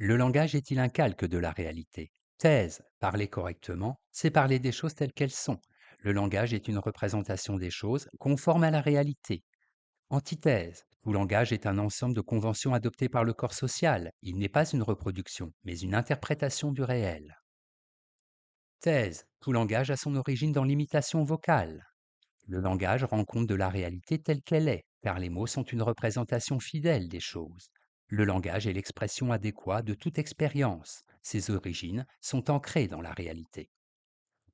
Le langage est-il un calque de la réalité? Thèse. Parler correctement, c'est parler des choses telles qu'elles sont. Le langage est une représentation des choses conforme à la réalité. Antithèse. Tout langage est un ensemble de conventions adoptées par le corps social. Il n'est pas une reproduction, mais une interprétation du réel. Thèse. Tout langage a son origine dans l'imitation vocale. Le langage rend compte de la réalité telle qu'elle est, car les mots sont une représentation fidèle des choses. Le langage est l'expression adéquate de toute expérience. Ses origines sont ancrées dans la réalité.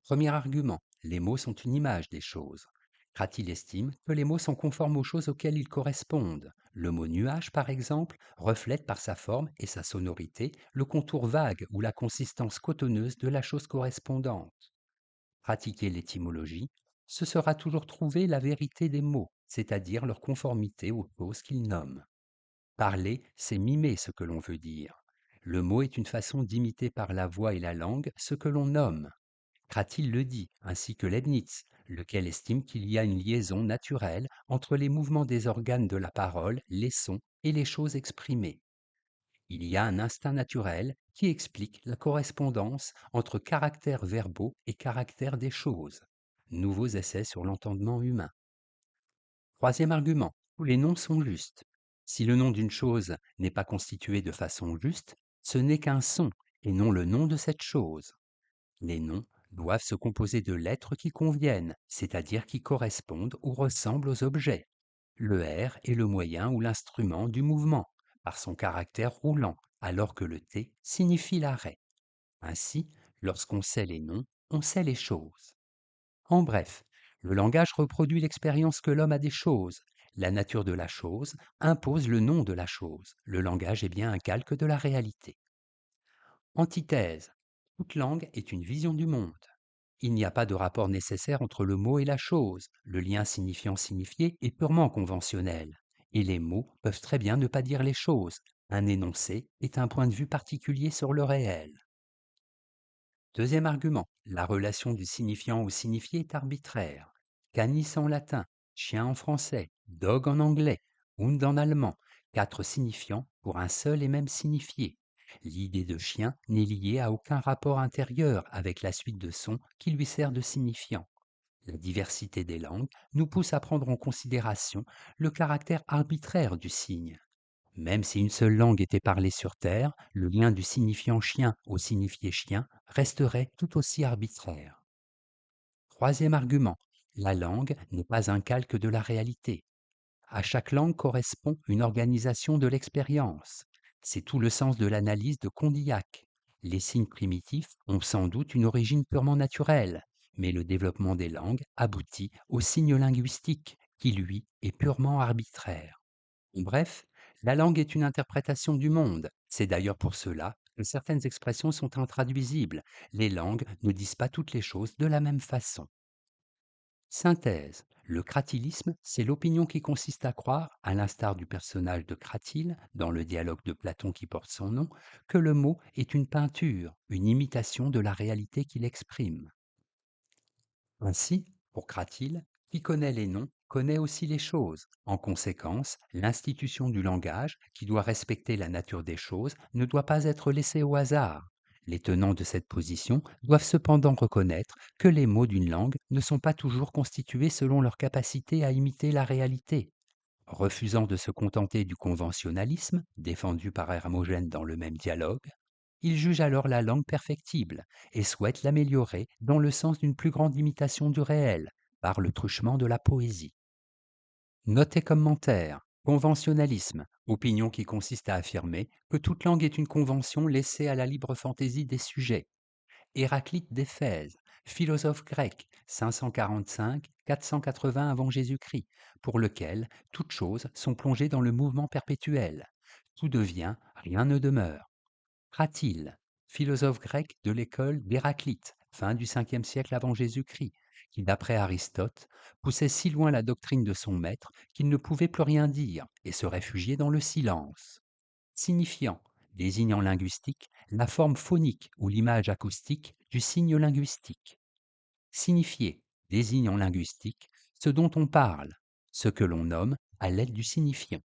Premier argument, les mots sont une image des choses. Cratil estime que les mots sont conformes aux choses auxquelles ils correspondent. Le mot nuage, par exemple, reflète par sa forme et sa sonorité le contour vague ou la consistance cotonneuse de la chose correspondante. Pratiquer l'étymologie, ce sera toujours trouver la vérité des mots, c'est-à-dire leur conformité aux choses qu'ils nomment. Parler, c'est mimer ce que l'on veut dire. Le mot est une façon d'imiter par la voix et la langue ce que l'on nomme. Cratil le dit, ainsi que Leibniz, lequel estime qu'il y a une liaison naturelle entre les mouvements des organes de la parole, les sons et les choses exprimées. Il y a un instinct naturel qui explique la correspondance entre caractères verbaux et caractères des choses. Nouveaux essais sur l'entendement humain. Troisième argument, tous les noms sont justes. Si le nom d'une chose n'est pas constitué de façon juste, ce n'est qu'un son et non le nom de cette chose. Les noms doivent se composer de lettres qui conviennent, c'est-à-dire qui correspondent ou ressemblent aux objets. Le R est le moyen ou l'instrument du mouvement, par son caractère roulant, alors que le T signifie l'arrêt. Ainsi, lorsqu'on sait les noms, on sait les choses. En bref, le langage reproduit l'expérience que l'homme a des choses. La nature de la chose impose le nom de la chose. Le langage est bien un calque de la réalité. Antithèse. Toute langue est une vision du monde. Il n'y a pas de rapport nécessaire entre le mot et la chose. Le lien signifiant-signifié est purement conventionnel. Et les mots peuvent très bien ne pas dire les choses. Un énoncé est un point de vue particulier sur le réel. Deuxième argument, la relation du signifiant au signifié est arbitraire. Canis en latin, chien en français, dog en anglais, hund en allemand, quatre signifiants pour un seul et même signifié. L'idée de chien n'est liée à aucun rapport intérieur avec la suite de sons qui lui sert de signifiant. La diversité des langues nous pousse à prendre en considération le caractère arbitraire du signe. Même si une seule langue était parlée sur Terre, le lien du signifiant chien au signifié chien resterait tout aussi arbitraire. Troisième argument, la langue n'est pas un calque de la réalité. À chaque langue correspond une organisation de l'expérience. C'est tout le sens de l'analyse de Condillac. Les signes primitifs ont sans doute une origine purement naturelle, mais le développement des langues aboutit au signe linguistique, qui lui est purement arbitraire. Bref, la langue est une interprétation du monde. C'est d'ailleurs pour cela que certaines expressions sont intraduisibles. Les langues ne disent pas toutes les choses de la même façon. Synthèse. Le cratilisme, c'est l'opinion qui consiste à croire, à l'instar du personnage de Cratyle dans le dialogue de Platon qui porte son nom, que le mot est une peinture, une imitation de la réalité qu'il exprime. Ainsi, pour Cratyle, qui connaît les noms connaît aussi les choses. En conséquence, l'institution du langage, qui doit respecter la nature des choses, ne doit pas être laissée au hasard. Les tenants de cette position doivent cependant reconnaître que les mots d'une langue ne sont pas toujours constitués selon leur capacité à imiter la réalité. Refusant de se contenter du conventionnalisme, défendu par Hermogène dans le même dialogue, il juge alors la langue perfectible et souhaite l'améliorer dans le sens d'une plus grande imitation du réel, par le truchement de la poésie. Note et commentaire. Conventionnalisme, opinion qui consiste à affirmer que toute langue est une convention laissée à la libre fantaisie des sujets. Héraclite d'Éphèse, philosophe grec, 545-480 avant Jésus-Christ, pour lequel toutes choses sont plongées dans le mouvement perpétuel. Tout devient, rien ne demeure. Cratyle, philosophe grec de l'école d'Héraclite, fin du 5e siècle avant Jésus-Christ, qui, d'après Aristote, poussait si loin la doctrine de son maître qu'il ne pouvait plus rien dire et se réfugiait dans le silence. Signifiant, désigne en linguistique la forme phonique ou l'image acoustique du signe linguistique. Signifier désigne en linguistique ce dont on parle, ce que l'on nomme à l'aide du signifiant.